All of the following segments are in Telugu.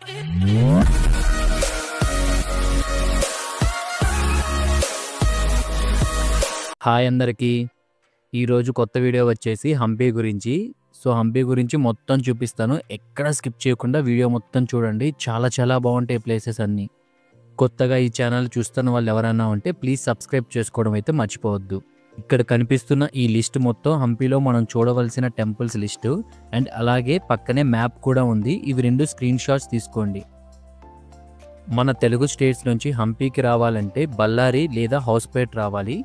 హాయ్ అందరికీ. ఈరోజు కొత్త వీడియో వచ్చేసి హంపి గురించి. సో, హంపి గురించి మొత్తం చూపిస్తాను. ఎక్కడ స్కిప్ చేయకుండా వీడియో మొత్తం చూడండి. చాలా బాగుంటాయి ప్లేసెస్ అన్నీ. కొత్తగా ఈ ఛానల్ చూస్తున్న వాళ్ళు ఎవరైనా ఉంటే ప్లీజ్ సబ్స్క్రైబ్ చేసుకోవడం అయితే మర్చిపోవద్దు. ఇక్కడ కనిపిస్తున్న ఈ లిస్ట్ మొత్తం హంపిలో మనం చూడవలసిన టెంపుల్స్ లిస్టు అండ్ అలాగే పక్కనే మ్యాప్ కూడా ఉంది. ఇవి 2 స్క్రీన్ షాట్స్ తీసుకోండి. మన తెలుగు స్టేట్స్ నుంచి హంపికి రావాలంటే బళ్ళారి లేదా హౌస్పేట్ రావాలి.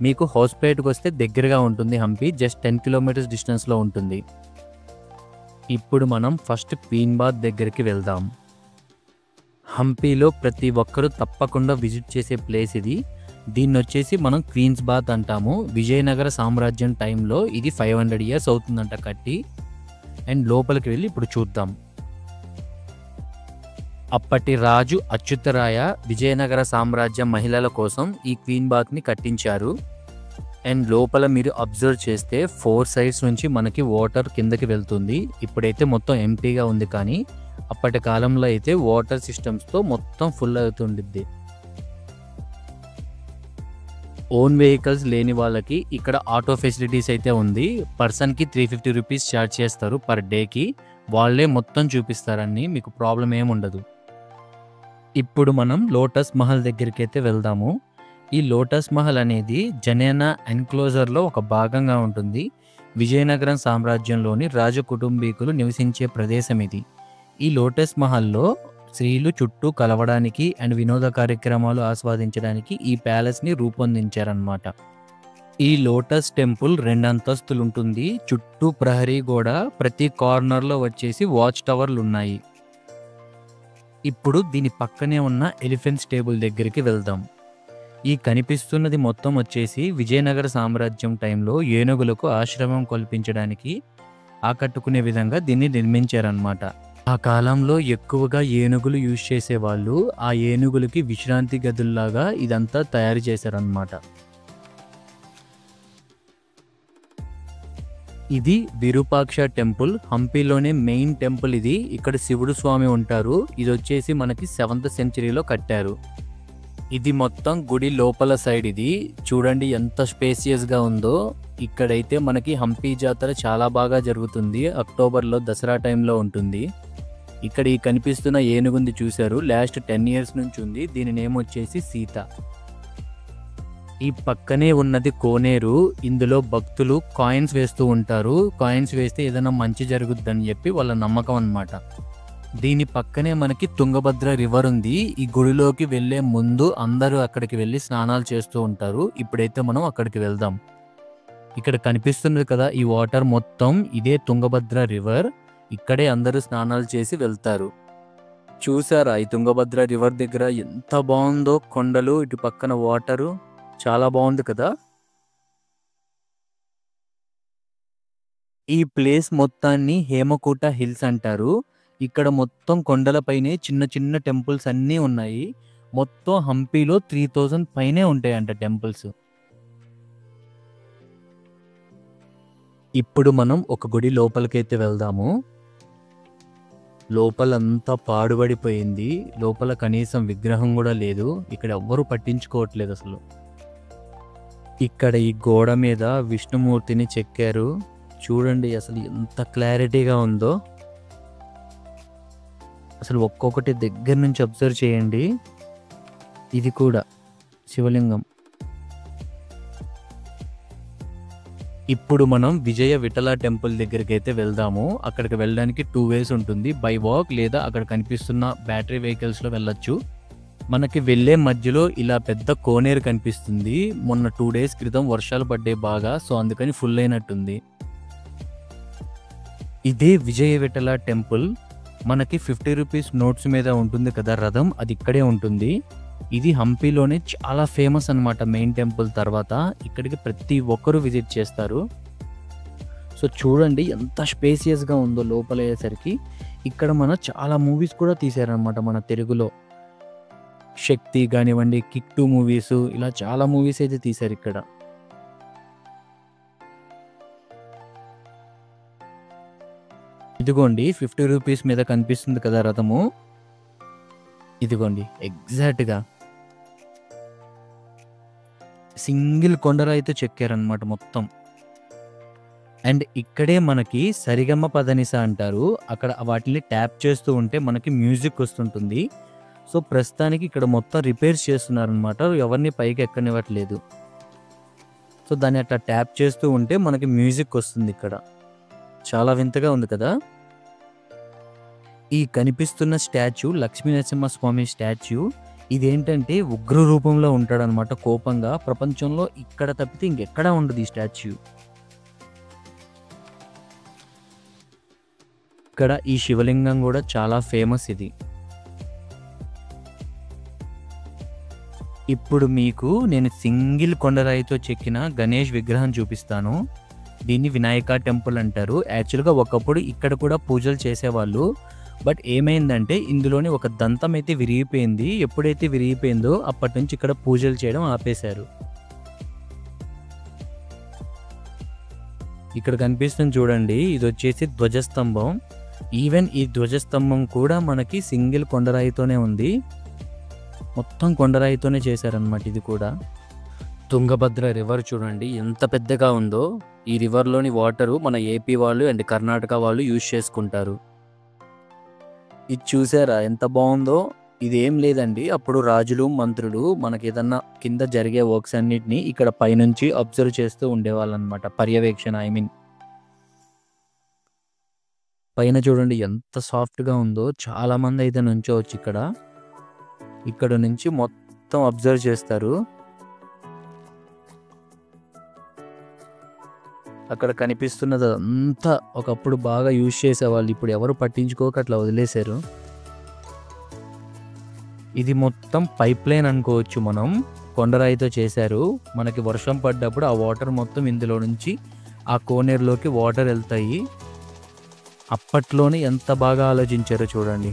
మీకు హౌస్పేట్కి వస్తే దగ్గరగా ఉంటుంది. హంపి జస్ట్ 10 కిలోమీటర్స్ డిస్టెన్స్లో ఉంటుంది. ఇప్పుడు మనం ఫస్ట్ క్వీన్ బాత్ దగ్గరికి వెళ్దాం. హంపిలో ప్రతి ఒక్కరూ తప్పకుండా విజిట్ చేసే ప్లేస్ ఇది. దీన్ని వచ్చేసి మనం క్వీన్స్ బాత్ అంటాము. విజయనగర సామ్రాజ్యం టైంలో ఇది 500 ఇయర్స్ అవుతుందంట కట్టి. అండ్ లోపలికి వెళ్ళి ఇప్పుడు చూద్దాం. అప్పటి రాజు అచ్యుతరాయ విజయనగర సామ్రాజ్యం మహిళల కోసం ఈ క్వీన్ బాత్ని కట్టించారు. అండ్ లోపల మీరు అబ్జర్వ్ చేస్తే 4 సైడ్స్ నుంచి మనకి వాటర్ కిందకి వెళ్తుంది. ఇప్పుడైతే మొత్తం ఎంటీగా ఉంది, కానీ అప్పటి కాలంలో అయితే వాటర్ సిస్టమ్స్తో మొత్తం ఫుల్ అవుతుండిద్ది. ఓన్ వెహికల్స్ లేని వాళ్ళకి ఇక్కడ ఆటో ఫెసిలిటీస్ అయితే ఉంది. పర్సన్కి 350 రూపీస్ ఛార్జ్ చేస్తారు పర్ డేకి. వాళ్ళే మొత్తం చూపిస్తారని, మీకు ప్రాబ్లం ఏముండదు. ఇప్పుడు మనం లోటస్ మహల్ దగ్గరికి అయితే వెళ్దాము. ఈ లోటస్ మహల్ అనేది జనేనా ఎన్క్లోజర్లో ఒక భాగంగా ఉంటుంది. విజయనగరం సామ్రాజ్యంలోని రాజ కుటుంబీకులు నివసించే ప్రదేశం ఇది. ఈ లోటస్ మహల్లో స్త్రీలు చుట్టూ కలవడానికి అండ్ వినోద కార్యక్రమాలు ఆస్వాదించడానికి ఈ ప్యాలెస్ని రూపొందించారన్నమాట. ఈ లోటస్ టెంపుల్ 2 అంతస్తులు ఉంటుంది. చుట్టూ ప్రహరీ గోడ, ప్రతి కార్నర్లో వచ్చేసి వాచ్ టవర్లు ఉన్నాయి. ఇప్పుడు దీని పక్కనే ఉన్న ఎలిఫెంట్ స్టేబుల్ దగ్గరికి వెళ్దాం. ఈ కనిపిస్తున్నది మొత్తం వచ్చేసి విజయనగర సామ్రాజ్యం టైంలో ఏనుగులకు ఆశ్రమం కల్పించడానికి ఆకట్టుకునే విధంగా దీన్ని నిర్మించారన్నమాట. ఆ కాలంలో ఎక్కువగా ఏనుగులు యూజ్ చేసేవాళ్ళు. ఆ ఏనుగులకి విశ్రాంతి గదుల్లాగా ఇదంతా తయారు చేశారన్నమాట. ఇది విరూపాక్ష టెంపుల్. హంపిలోనే మెయిన్ టెంపుల్ ఇది. ఇక్కడ శివుడు స్వామి ఉంటారు. ఇది వచ్చేసి మనకి 7th సెంచరీలో కట్టారు. ఇది మొత్తం గుడి లోపల సైడ్. ఇది చూడండి ఎంత స్పేసియస్గా ఉందో. ఇక్కడైతే మనకి హంపి జాతర చాలా బాగా జరుగుతుంది. అక్టోబర్లో దసరా టైంలో ఉంటుంది. ఇక్కడ ఈ కనిపిస్తున్న ఏనుగుంది చూశారు, లాస్ట్ 10 ఇయర్స్ నుంచి ఉంది. దీని నేమ్ వచ్చేసి సీత. ఈ పక్కనే ఉన్నది కోనేరు. ఇందులో భక్తులు కాయిన్స్ వేస్తూ ఉంటారు. కాయిన్స్ వేస్తే ఏదైనా మంచి జరుగుద్దని చెప్పి వాళ్ళ నమ్మకం అన్నమాట. దీని పక్కనే మనకి తుంగభద్ర రివర్ ఉంది. ఈ గుడిలోకి వెళ్ళే ముందు అందరూ అక్కడికి వెళ్ళి స్నానాలు చేస్తూ ఉంటారు. ఇప్పుడైతే మనం అక్కడికి వెళ్దాం. ఇక్కడ కనిపిస్తుంది కదా ఈ వాటర్ మొత్తం, ఇదే తుంగభద్ర రివర్. ఇక్కడే అందరూ స్నానాలు చేసి వెళ్తారు. చూసారా ఈ తుంగభద్ర రివర్ దగ్గర ఎంత బాగుందో, కొండలు, ఇటు పక్కన వాటరు, చాలా బాగుంది కదా. ఈ ప్లేస్ మొత్తాన్ని హేమకూట హిల్స్ అంటారు. ఇక్కడ మొత్తం కొండలపైనే చిన్న టెంపుల్స్ అన్నీ ఉన్నాయి. మొత్తం హంపిలో 3000 పైనే ఉంటాయంట టెంపుల్స్. ఇప్పుడు మనం ఒక గుడి లోపలికైతే వెళ్దాము. లోపలంతా పాడుబడిపోయింది. లోపల కనీసం విగ్రహం కూడా లేదు. ఇక్కడ ఎవ్వరూ పట్టించుకోవట్లేదు అసలు. ఇక్కడ ఈ గోడ మీద విష్ణుమూర్తిని చెక్కారు. చూడండి అసలు ఎంత క్లారిటీగా ఉందో. అసలు ఒక్కొక్కటి దగ్గర నుంచి అబ్జర్వ్ చేయండి. ఇది కూడా శివలింగం. ఇప్పుడు మనం విజయ విఠల టెంపుల్ దగ్గరికి అయితే వెళ్దాము. అక్కడికి వెళ్ళడానికి 2 వేస్ ఉంటుంది. బై వాక్ లేదా అక్కడ కనిపిస్తున్న బ్యాటరీ వెహికల్స్లో వెళ్ళొచ్చు. మనకి వెళ్ళే మధ్యలో ఇలా పెద్ద కోనేరు కనిపిస్తుంది. మొన్న 2 డేస్ క్రితం వర్షాలు పడ్డాయి బాగా, సో అందుకని ఫుల్ అయినట్టుంది. ఇదే విజయ విఠల టెంపుల్. మనకి 50 రూపీస్ నోట్స్ మీద ఉంటుంది కదా రథం, అది ఇక్కడే ఉంటుంది. ఇది హంపిలోనే చాలా ఫేమస్ అన్నమాట. మెయిన్ టెంపుల్ తర్వాత ఇక్కడికి ప్రతి ఒక్కరూ విజిట్ చేస్తారు. సో చూడండి ఎంత స్పేసియస్గా ఉందో లోపల అయ్యేసరికి. ఇక్కడ మన చాలా మూవీస్ కూడా తీశారనమాట మన తెలుగులో. శక్తి కానివ్వండి, కిక్ 2 మూవీస్, ఇలా చాలా మూవీస్ అయితే తీశారు ఇక్కడ. ఇదిగోండి 50 రూపీస్ మీద కనిపిస్తుంది కదా రథము, ఇదిగోండి ఎగ్జాక్ట్‌గా సింగిల్ కొండరాయితో చెక్కారనమాట మొత్తం. అండ్ ఇక్కడే మనకి సరిగమ పదనిస అంటారు. అక్కడ వాటిని ట్యాప్ చేస్తూ ఉంటే మనకి మ్యూజిక్ వస్తుంటుంది. సో, ప్రస్తుతానికి ఇక్కడ మొత్తం రిపేర్స్ చేస్తున్నారనమాట. ఎవరిని పైకి ఎక్కనివ్వట్లేదు. సో, దాన్ని అట్లా ట్యాప్ చేస్తూ ఉంటే మనకి మ్యూజిక్ వస్తుంది ఇక్కడ. చాలా వింతగా ఉంది కదా! ఈ కనిపిస్తున్న స్టాచ్యూ లక్ష్మీ నరసింహస్వామి స్టాచ్యూ. ఇదేంటంటే ఉగ్ర రూపంలో ఉంటాడనమాట కోపంగా. ప్రపంచంలో ఇక్కడ తప్పితే ఇంకెక్కడా ఉండదు ఈ స్టాచ్యూ. ఇక్కడ ఈ శివలింగం కూడా చాలా ఫేమస్ ఇది. ఇప్పుడు మీకు నేను సింగిల్ కొండరాయితో చెక్కిన గణేష్ విగ్రహం చూపిస్తాను. దీన్ని వినాయక టెంపుల్ అంటారు. యాక్చువల్‌గా ఒకప్పుడు ఇక్కడ కూడా పూజలు చేసేవాళ్ళు. బట్ ఏమైందంటే ఇందులోని ఒక దంతం అయితే విరిగిపోయింది. ఎప్పుడైతే విరిగిపోయిందో అప్పటి నుంచి ఇక్కడ పూజలు చేయడం ఆపేశారు. ఇక్కడ కనిపిస్తుంది చూడండి. ఇది వచ్చేసి ధ్వజస్తంభం. ఈవెన్ ఈ ధ్వజస్తంభం కూడా మనకి సింగిల్ కొండరాయితోనే ఉంది. మొత్తం కొండరాయితోనే చేశారనమాట ఇది కూడా. తుంగభద్ర రివర్ చూడండి ఎంత పెద్దగా ఉందో. ఈ రివర్లోని వాటరు మన ఏపీ వాళ్ళు అండ్ కర్ణాటక వాళ్ళు యూజ్ చేసుకుంటారు. ఇది చూసారా ఎంత బాగుందో. ఇదేం లేదండి, అప్పుడు రాజులు మంత్రులు మనకి ఏదన్నా కింద జరిగే వర్క్స్ అన్నిటిని ఇక్కడ పైనుంచి అబ్జర్వ్ చేస్తూ ఉండేవాళ్ళు అనమాట. పర్యవేక్షణ పైన చూడండి ఎంత సాఫ్ట్గా ఉందో. చాలా మంది అయితే నుంచోవచ్చు ఇక్కడ నుంచి మొత్తం అబ్జర్వ్ చేస్తారు. అక్కడ కనిపిస్తున్నది అంతా ఒకప్పుడు బాగా యూజ్ చేసేవాళ్ళు. ఇప్పుడు ఎవరు పట్టించుకోక అట్లా వదిలేశారు. ఇది మొత్తం పైప్ లైన్ అనుకోవచ్చు మనం. కొండరాయితో చేశారు. మనకి వర్షం పడ్డప్పుడు ఆ వాటర్ మొత్తం ఇందులో నుంచి ఆ కోనేరులోకి వాటర్ వెళ్తాయి. అప్పట్లోనే ఎంత బాగా ఆలోచించారో చూడండి.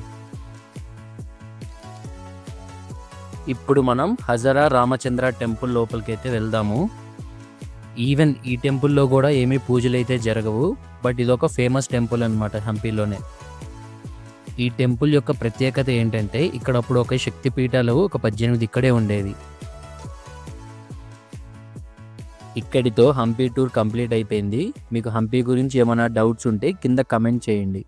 ఇప్పుడు మనం హజరా రామచంద్ర టెంపుల్ లోపలికి అయితే వెళ్దాము. ఈవెన్ ఈ టెంపుల్లో కూడా ఏమీ పూజలు అయితే జరగవు. బట్ ఇదొక ఫేమస్ టెంపుల్ అనమాట హంపీలోనే. ఈ టెంపుల్ యొక్క ప్రత్యేకత ఏంటంటే ఇక్కడ అప్పుడు ఒక శక్తిపీఠాలు ఒక 18 ఇక్కడే ఉండేవి. ఇక్కడితో హంపీ టూర్ కంప్లీట్ అయిపోయింది. మీకు హంపీ గురించి ఏమైనా డౌట్స్ ఉంటే కింద కమెంట్ చేయండి.